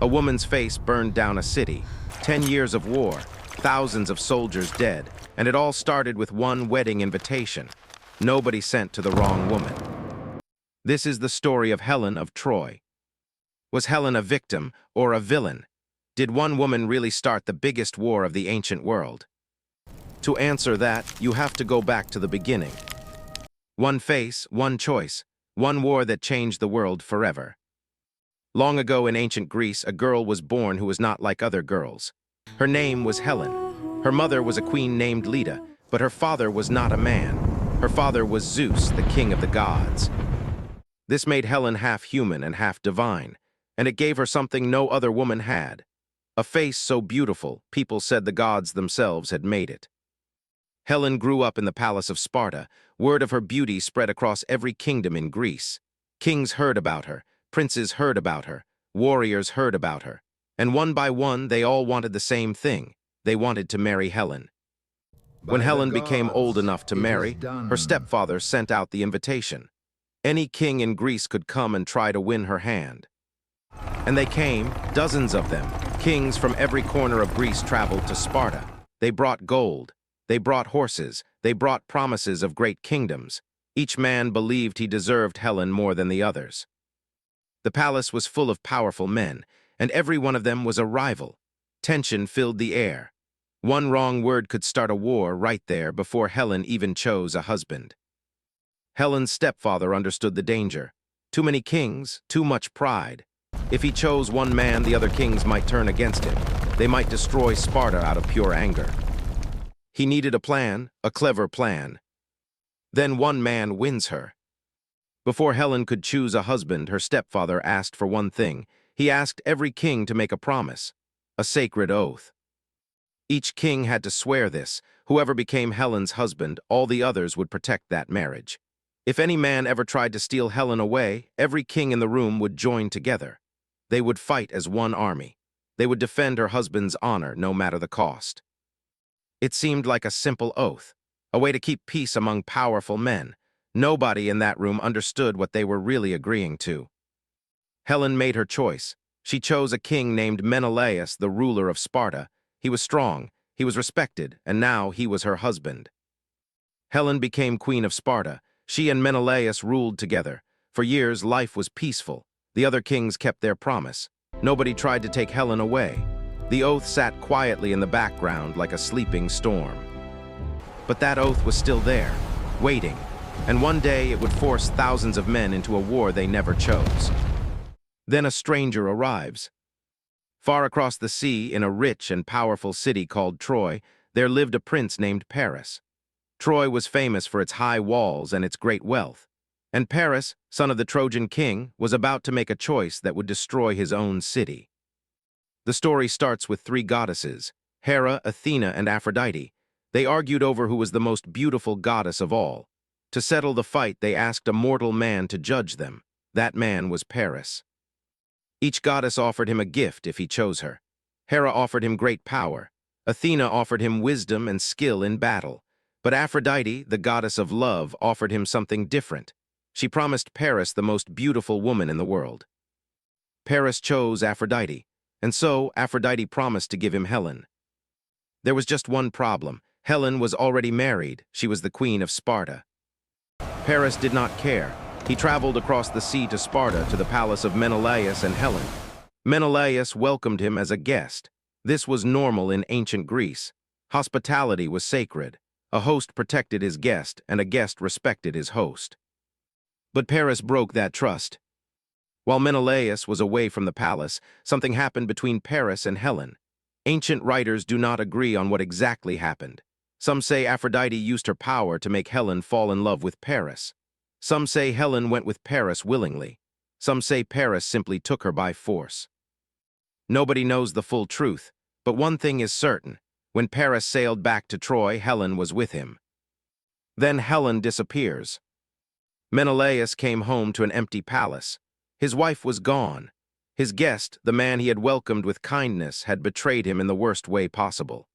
A woman's face burned down a city, 10 years of war, thousands of soldiers dead, and it all started with one wedding invitation. Nobody sent to the wrong woman. This is the story of Helen of Troy. Was Helen a victim or a villain? Did one woman really start the biggest war of the ancient world? To answer that, you have to go back to the beginning. One face, one choice, one war that changed the world forever. Long ago in ancient Greece, a girl was born who was not like other girls. Her name was Helen. Her mother was a queen named Leda, but her father was not a man. Her father was Zeus, the king of the gods. This made Helen half human and half divine, and it gave her something no other woman had. A face so beautiful, people said the gods themselves had made it. Helen grew up in the palace of Sparta. Word of her beauty spread across every kingdom in Greece. Kings heard about her, princes heard about her, warriors heard about her, and one by one they all wanted the same thing. They wanted to marry Helen. When Helen became old enough to marry, her stepfather sent out the invitation. Any king in Greece could come and try to win her hand. And they came, dozens of them. Kings from every corner of Greece traveled to Sparta. They brought gold. They brought horses. They brought promises of great kingdoms. Each man believed he deserved Helen more than the others. The palace was full of powerful men, and every one of them was a rival. Tension filled the air. One wrong word could start a war right there before Helen even chose a husband. Helen's stepfather understood the danger. Too many kings, too much pride. If he chose one man, the other kings might turn against him. They might destroy Sparta out of pure anger. He needed a plan, a clever plan. Then one man wins her. Before Helen could choose a husband, her stepfather asked for one thing. He asked every king to make a promise, a sacred oath. Each king had to swear this. Whoever became Helen's husband, all the others would protect that marriage. If any man ever tried to steal Helen away, every king in the room would join together. They would fight as one army. They would defend her husband's honor, no matter the cost. It seemed like a simple oath, a way to keep peace among powerful men. Nobody in that room understood what they were really agreeing to. Helen made her choice. She chose a king named Menelaus, the ruler of Sparta. He was strong, he was respected, and now he was her husband. Helen became queen of Sparta. She and Menelaus ruled together. For years, life was peaceful. The other kings kept their promise. Nobody tried to take Helen away. The oath sat quietly in the background like a sleeping storm. But that oath was still there, waiting. And one day it would force thousands of men into a war they never chose. Then a stranger arrives. Far across the sea, in a rich and powerful city called Troy, there lived a prince named Paris. Troy was famous for its high walls and its great wealth. And Paris, son of the Trojan king, was about to make a choice that would destroy his own city. The story starts with three goddesses, Hera, Athena, and Aphrodite. They argued over who was the most beautiful goddess of all. To settle the fight, they asked a mortal man to judge them. That man was Paris. Each goddess offered him a gift if he chose her. Hera offered him great power. Athena offered him wisdom and skill in battle. But Aphrodite, the goddess of love, offered him something different. She promised Paris the most beautiful woman in the world. Paris chose Aphrodite, and so Aphrodite promised to give him Helen. There was just one problem. Helen was already married. She was the queen of Sparta. Paris did not care. He traveled across the sea to Sparta, to the palace of Menelaus and Helen. Menelaus welcomed him as a guest. This was normal in ancient Greece. Hospitality was sacred. A host protected his guest, and a guest respected his host. But Paris broke that trust. While Menelaus was away from the palace, something happened between Paris and Helen. Ancient writers do not agree on what exactly happened. Some say Aphrodite used her power to make Helen fall in love with Paris. Some say Helen went with Paris willingly. Some say Paris simply took her by force. Nobody knows the full truth, but one thing is certain. When Paris sailed back to Troy, Helen was with him. Then Helen disappears. Menelaus came home to an empty palace. His wife was gone. His guest, the man he had welcomed with kindness, had betrayed him in the worst way possible.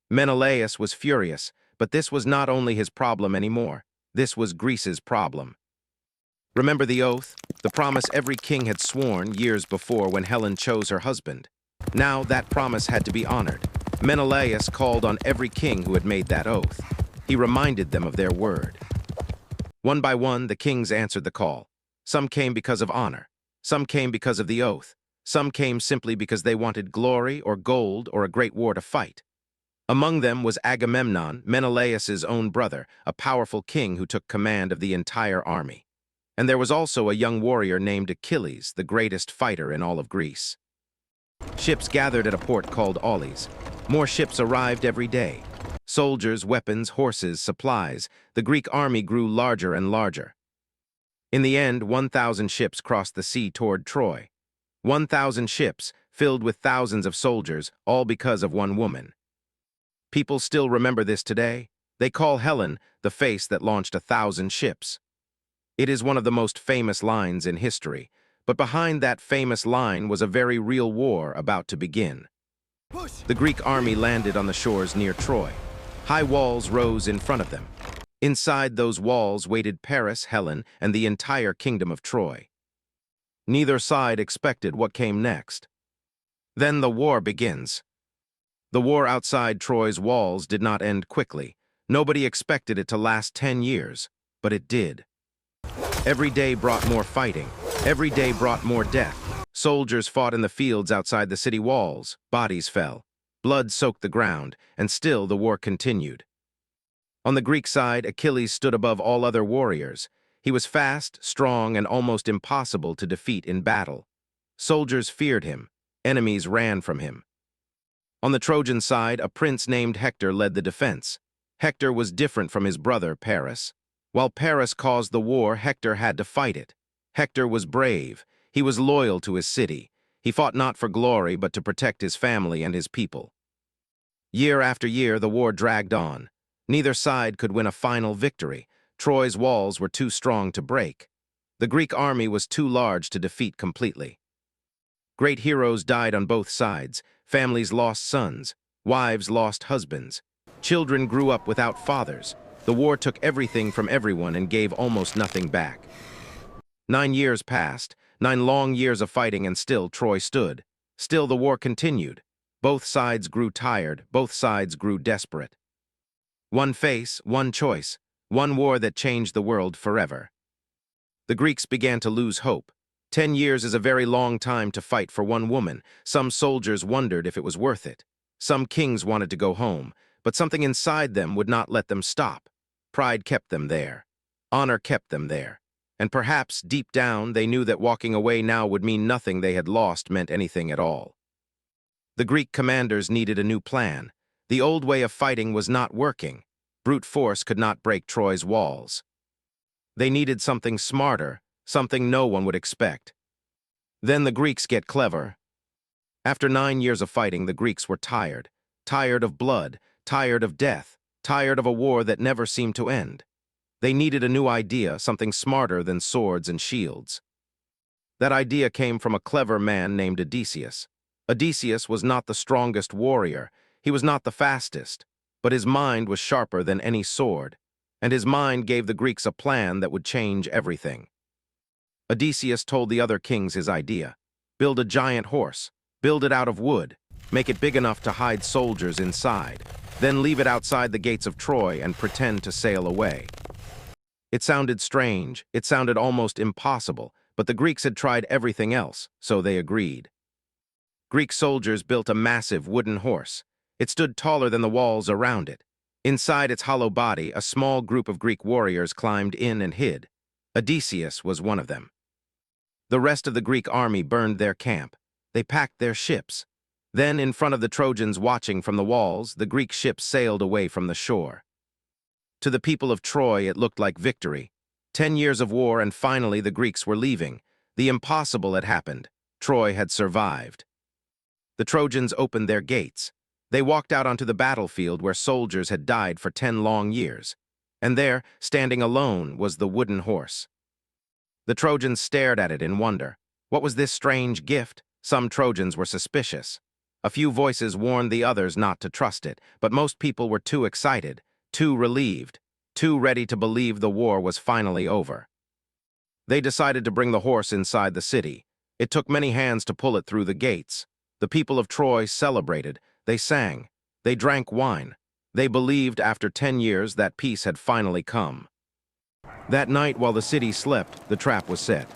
Menelaus was furious, but this was not only his problem anymore. This was Greece's problem. Remember the oath, the promise every king had sworn years before when Helen chose her husband. Now that promise had to be honored. Menelaus called on every king who had made that oath. He reminded them of their word. One by one, the kings answered the call. Some came because of honor. Some came because of the oath. Some came simply because they wanted glory or gold or a great war to fight. Among them was Agamemnon, Menelaus's own brother, a powerful king who took command of the entire army. And there was also a young warrior named Achilles, the greatest fighter in all of Greece. Ships gathered at a port called Aulis. More ships arrived every day. Soldiers, weapons, horses, supplies. The Greek army grew larger and larger. In the end, 1,000 ships crossed the sea toward Troy. 1,000 ships, filled with thousands of soldiers, all because of one woman. People still remember this today. They call Helen the face that launched 1,000 ships. It is one of the most famous lines in history, but behind that famous line was a very real war about to begin. The Greek army landed on the shores near Troy. High walls rose in front of them. Inside those walls waited Paris, Helen, and the entire kingdom of Troy. Neither side expected what came next. Then the war begins. The war outside Troy's walls did not end quickly. Nobody expected it to last 10 years, but it did. Every day brought more fighting. Every day brought more death. Soldiers fought in the fields outside the city walls. Bodies fell. Blood soaked the ground, and still the war continued. On the Greek side, Achilles stood above all other warriors. He was fast, strong, and almost impossible to defeat in battle. Soldiers feared him. Enemies ran from him. On the Trojan side, a prince named Hector led the defense. Hector was different from his brother, Paris. While Paris caused the war, Hector had to fight it. Hector was brave. He was loyal to his city. He fought not for glory, but to protect his family and his people. Year after year, the war dragged on. Neither side could win a final victory. Troy's walls were too strong to break. The Greek army was too large to defeat completely. Great heroes died on both sides. Families lost sons. Wives lost husbands. Children grew up without fathers. The war took everything from everyone and gave almost nothing back. 9 years passed, 9 long years of fighting, and still Troy stood. Still the war continued. Both sides grew tired, both sides grew desperate. One face, one choice, one war that changed the world forever. The Greeks began to lose hope. 10 years is a very long time to fight for one woman. Some soldiers wondered if it was worth it. Some kings wanted to go home, but something inside them would not let them stop. Pride kept them there. Honor kept them there. And perhaps, deep down, they knew that walking away now would mean nothing they had lost meant anything at all. The Greek commanders needed a new plan. The old way of fighting was not working. Brute force could not break Troy's walls. They needed something smarter, something no one would expect. Then the Greeks get clever. After 9 years of fighting, the Greeks were tired. Tired of blood, tired of death, tired of a war that never seemed to end. They needed a new idea, something smarter than swords and shields. That idea came from a clever man named Odysseus. Odysseus was not the strongest warrior. He was not the fastest. But his mind was sharper than any sword, and his mind gave the Greeks a plan that would change everything. Odysseus told the other kings his idea. Build a giant horse, build it out of wood, make it big enough to hide soldiers inside, then leave it outside the gates of Troy and pretend to sail away. It sounded strange, it sounded almost impossible, but the Greeks had tried everything else, so they agreed. Greek soldiers built a massive wooden horse. It stood taller than the walls around it. Inside its hollow body, a small group of Greek warriors climbed in and hid. Odysseus was one of them. The rest of the Greek army burned their camp. They packed their ships. Then, in front of the Trojans watching from the walls, the Greek ships sailed away from the shore. To the people of Troy, it looked like victory. 10 years of war, and finally the Greeks were leaving. The impossible had happened. Troy had survived. The Trojans opened their gates. They walked out onto the battlefield where soldiers had died for 10 long years. And there, standing alone, was the wooden horse. The Trojans stared at it in wonder. What was this strange gift? Some Trojans were suspicious. A few voices warned the others not to trust it, but most people were too excited, too relieved, too ready to believe the war was finally over. They decided to bring the horse inside the city. It took many hands to pull it through the gates. The people of Troy celebrated. They sang. They drank wine. They believed after 10 years that peace had finally come. That night, while the city slept, the trap was set.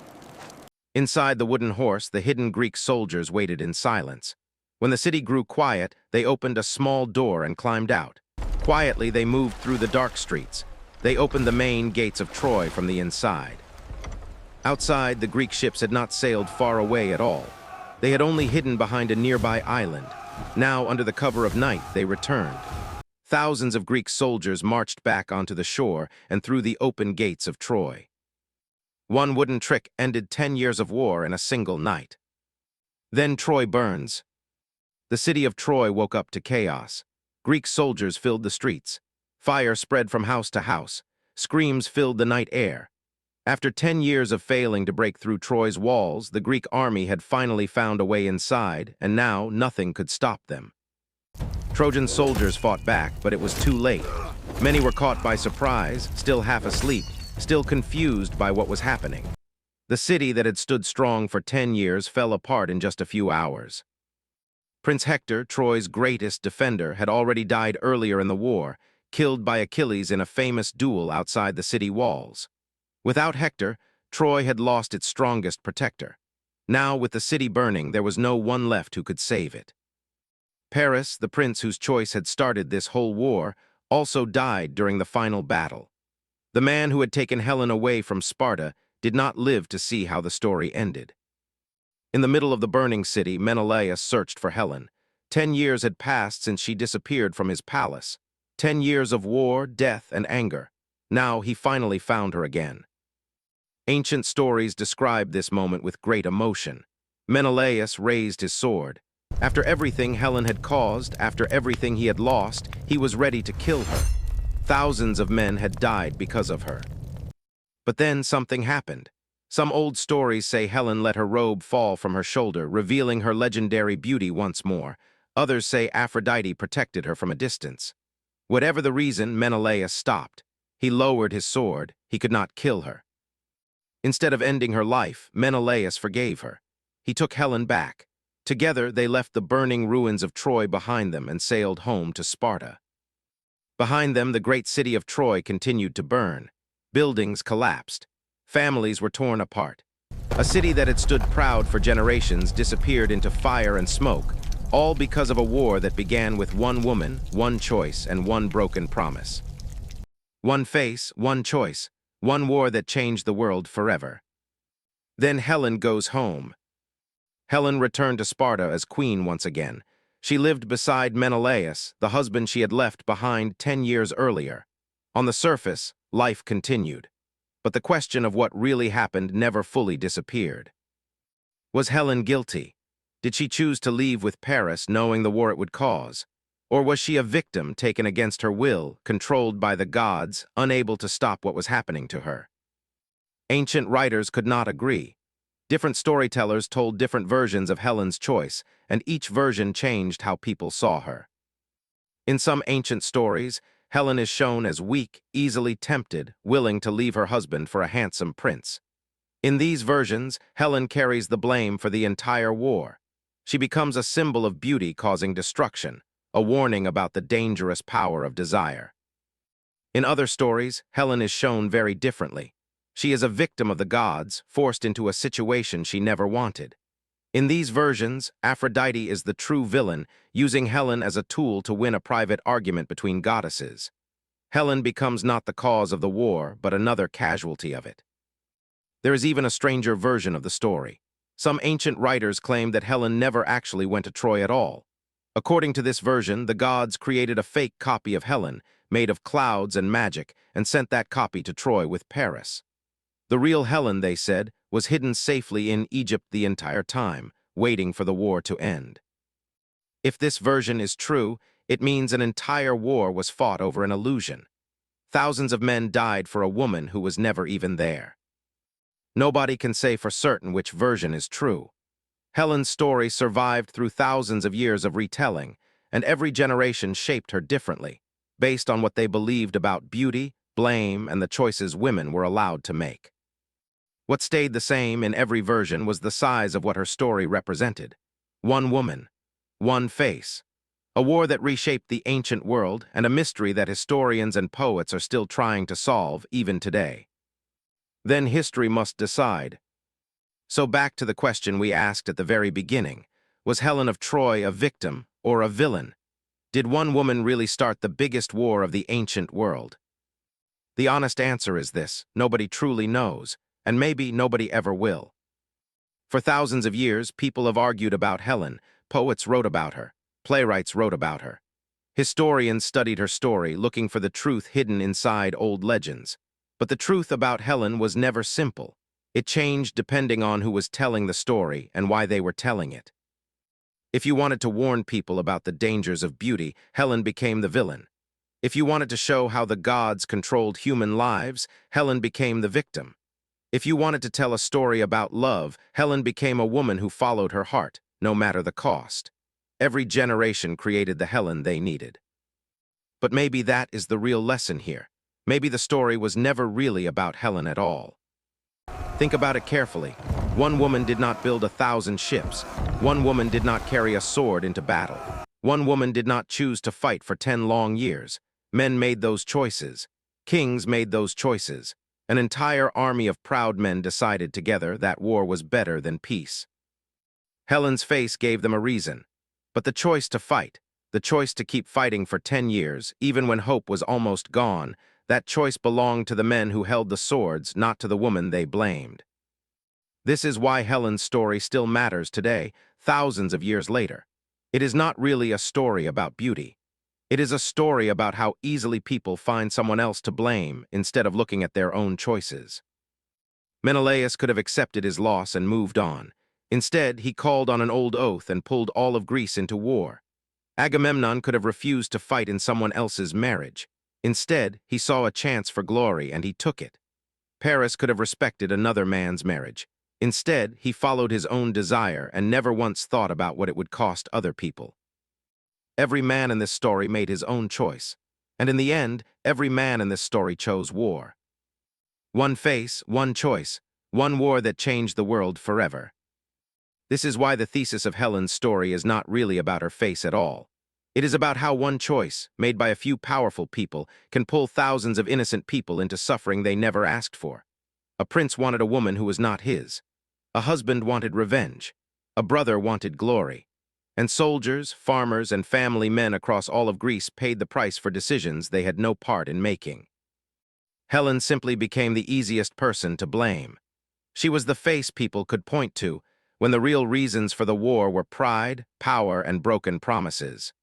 Inside the wooden horse, the hidden Greek soldiers waited in silence. When the city grew quiet, they opened a small door and climbed out. Quietly, they moved through the dark streets. They opened the main gates of Troy from the inside. Outside, the Greek ships had not sailed far away at all. They had only hidden behind a nearby island. Now, under the cover of night, they returned. Thousands of Greek soldiers marched back onto the shore and through the open gates of Troy. One wooden trick ended 10 years of war in a single night. Then Troy burns. The city of Troy woke up to chaos. Greek soldiers filled the streets. Fire spread from house to house. Screams filled the night air. After 10 years of failing to break through Troy's walls, the Greek army had finally found a way inside, and now nothing could stop them. Trojan soldiers fought back, but it was too late. Many were caught by surprise, still half asleep, still confused by what was happening. The city that had stood strong for 10 years fell apart in just a few hours. Prince Hector, Troy's greatest defender, had already died earlier in the war, killed by Achilles in a famous duel outside the city walls. Without Hector, Troy had lost its strongest protector. Now, with the city burning, there was no one left who could save it. Paris, the prince whose choice had started this whole war, also died during the final battle. The man who had taken Helen away from Sparta did not live to see how the story ended. In the middle of the burning city, Menelaus searched for Helen. 10 years had passed since she disappeared from his palace. 10 years of war, death, and anger. Now he finally found her again. Ancient stories describe this moment with great emotion. Menelaus raised his sword. After everything Helen had caused, after everything he had lost, he was ready to kill her. Thousands of men had died because of her. But then something happened. Some old stories say Helen let her robe fall from her shoulder, revealing her legendary beauty once more. Others say Aphrodite protected her from a distance. Whatever the reason, Menelaus stopped. He lowered his sword. He could not kill her. Instead of ending her life, Menelaus forgave her. He took Helen back. Together, they left the burning ruins of Troy behind them and sailed home to Sparta. Behind them, the great city of Troy continued to burn. Buildings collapsed. Families were torn apart. A city that had stood proud for generations disappeared into fire and smoke, all because of a war that began with one woman, one choice, and one broken promise. One face, one choice, one war that changed the world forever. Then Helen goes home. Helen returned to Sparta as queen once again. She lived beside Menelaus, the husband she had left behind 10 years earlier. On the surface, life continued. But the question of what really happened never fully disappeared. Was Helen guilty? Did she choose to leave with Paris knowing the war it would cause? Or was she a victim taken against her will, controlled by the gods, unable to stop what was happening to her? Ancient writers could not agree. Different storytellers told different versions of Helen's choice, and each version changed how people saw her. In some ancient stories, Helen is shown as weak, easily tempted, willing to leave her husband for a handsome prince. In these versions, Helen carries the blame for the entire war. She becomes a symbol of beauty causing destruction, a warning about the dangerous power of desire. In other stories, Helen is shown very differently. She is a victim of the gods, forced into a situation she never wanted. In these versions, Aphrodite is the true villain, using Helen as a tool to win a private argument between goddesses. Helen becomes not the cause of the war, but another casualty of it. There is even a stranger version of the story. Some ancient writers claim that Helen never actually went to Troy at all. According to this version, the gods created a fake copy of Helen, made of clouds and magic, and sent that copy to Troy with Paris. The real Helen, they said, was hidden safely in Egypt the entire time, waiting for the war to end. If this version is true, it means an entire war was fought over an illusion. Thousands of men died for a woman who was never even there. Nobody can say for certain which version is true. Helen's story survived through thousands of years of retelling, and every generation shaped her differently, based on what they believed about beauty, blame, and the choices women were allowed to make. What stayed the same in every version was the size of what her story represented. One woman, one face. A war that reshaped the ancient world and a mystery that historians and poets are still trying to solve even today. Then history must decide. So back to the question we asked at the very beginning. Was Helen of Troy a victim or a villain? Did one woman really start the biggest war of the ancient world? The honest answer is this: nobody truly knows, and maybe nobody ever will. For thousands of years, people have argued about Helen. Poets wrote about her. Playwrights wrote about her. Historians studied her story, looking for the truth hidden inside old legends. But the truth about Helen was never simple. It changed depending on who was telling the story and why they were telling it. If you wanted to warn people about the dangers of beauty, Helen became the villain. If you wanted to show how the gods controlled human lives, Helen became the victim. If you wanted to tell a story about love, Helen became a woman who followed her heart, no matter the cost. Every generation created the Helen they needed. But maybe that is the real lesson here. Maybe the story was never really about Helen at all. Think about it carefully. One woman did not build 1,000 ships. One woman did not carry a sword into battle. One woman did not choose to fight for 10 long years. Men made those choices. Kings made those choices. An entire army of proud men decided together that war was better than peace. Helen's face gave them a reason. But the choice to fight, the choice to keep fighting for 10 years, even when hope was almost gone, that choice belonged to the men who held the swords, not to the woman they blamed. This is why Helen's story still matters today, thousands of years later. It is not really a story about beauty. It is a story about how easily people find someone else to blame instead of looking at their own choices. Menelaus could have accepted his loss and moved on. Instead, he called on an old oath and pulled all of Greece into war. Agamemnon could have refused to fight in someone else's marriage. Instead, he saw a chance for glory and he took it. Paris could have respected another man's marriage. Instead, he followed his own desire and never once thought about what it would cost other people. Every man in this story made his own choice. And in the end, every man in this story chose war. One face, one choice, one war that changed the world forever. This is why the thesis of Helen's story is not really about her face at all. It is about how one choice, made by a few powerful people, can pull thousands of innocent people into suffering they never asked for. A prince wanted a woman who was not his. A husband wanted revenge. A brother wanted glory. And soldiers, farmers, and family men across all of Greece paid the price for decisions they had no part in making. Helen simply became the easiest person to blame. She was the face people could point to, when the real reasons for the war were pride, power, and broken promises.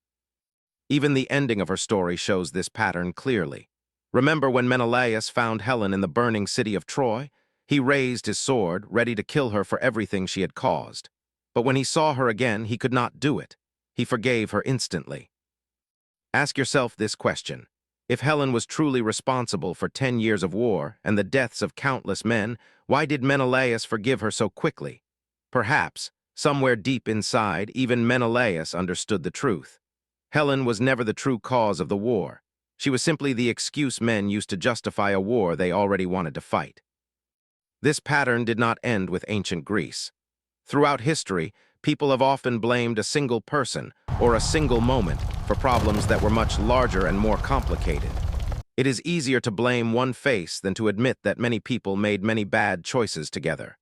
Even the ending of her story shows this pattern clearly. Remember when Menelaus found Helen in the burning city of Troy? He raised his sword, ready to kill her for everything she had caused. But when he saw her again, he could not do it. He forgave her instantly. Ask yourself this question. If Helen was truly responsible for 10 years of war and the deaths of countless men, why did Menelaus forgive her so quickly? Perhaps, somewhere deep inside, even Menelaus understood the truth. Helen was never the true cause of the war. She was simply the excuse men used to justify a war they already wanted to fight. This pattern did not end with ancient Greece. Throughout history, people have often blamed a single person or a single moment for problems that were much larger and more complicated. It is easier to blame one face than to admit that many people made many bad choices together.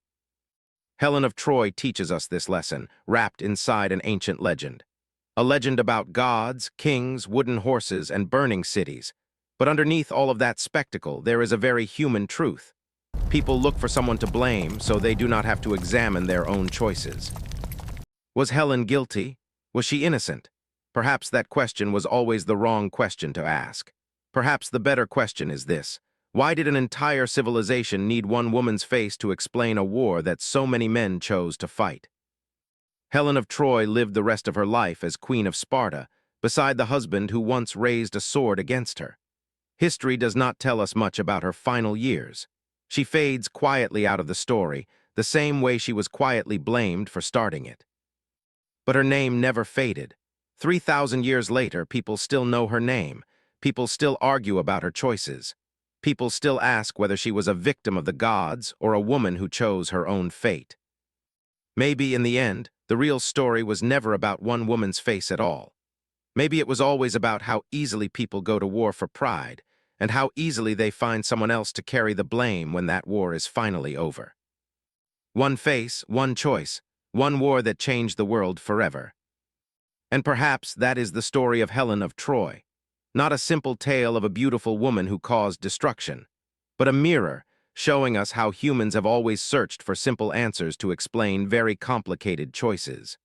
Helen of Troy teaches us this lesson, wrapped inside an ancient legend. A legend about gods, kings, wooden horses, and burning cities. But underneath all of that spectacle, there is a very human truth. People look for someone to blame so they do not have to examine their own choices. Was Helen guilty? Was she innocent? Perhaps that question was always the wrong question to ask. Perhaps the better question is this: why did an entire civilization need one woman's face to explain a war that so many men chose to fight? Helen of Troy lived the rest of her life as Queen of Sparta, beside the husband who once raised a sword against her. History does not tell us much about her final years. She fades quietly out of the story, the same way she was quietly blamed for starting it. But her name never faded. 3,000 years later, people still know her name. People still argue about her choices. people still ask whether she was a victim of the gods or a woman who chose her own fate. Maybe, in the end, the real story was never about one woman's face at all. Maybe it was always about how easily people go to war for pride, and how easily they find someone else to carry the blame when that war is finally over. One face, one choice, one war that changed the world forever. And perhaps that is the story of Helen of Troy, not a simple tale of a beautiful woman who caused destruction, but a mirror showing us how humans have always searched for simple answers to explain very complicated choices.